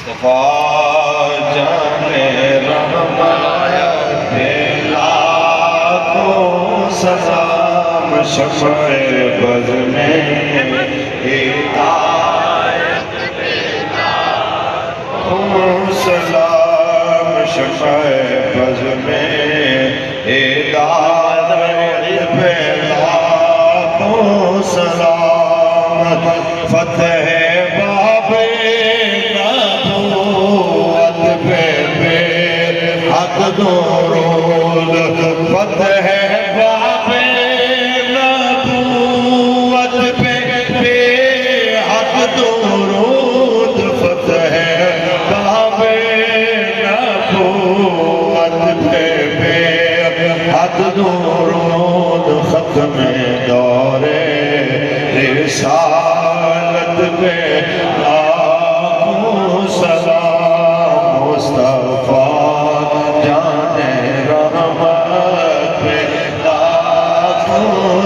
مصطفیٰ جانے رحمت لاکھوں سلام شفع بز میں ہدایت پہ لاکھوں سلام شفع بز میں ہدایت پہ لاکھوں سلام فتح درود فتح باب نبوت پہ بے حق درود فتح باب نبوت پہ بے حق درود ختم دور رسالت پہ لاکھوں سلام مصطفیٰ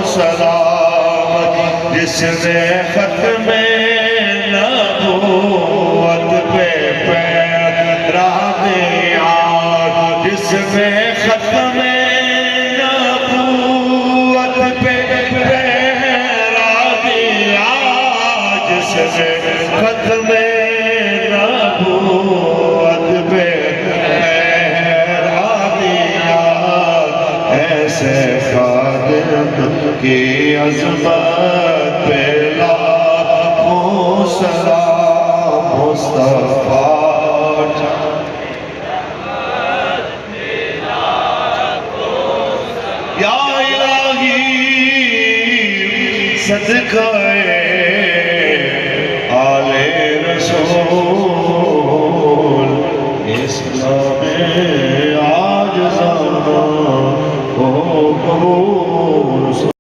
سلام جس نے ختم نبوت پہ پیرا دیا جس نے ختم نبوت پہ پیرا دیا جس نے ختم نبوت پہ پیرا دیا ایسے خادم کی عظمت پہ لاکھوں سلام مصطفیٰ یا الہی صدقہ آل رسول اسلام آج زمان کو قبول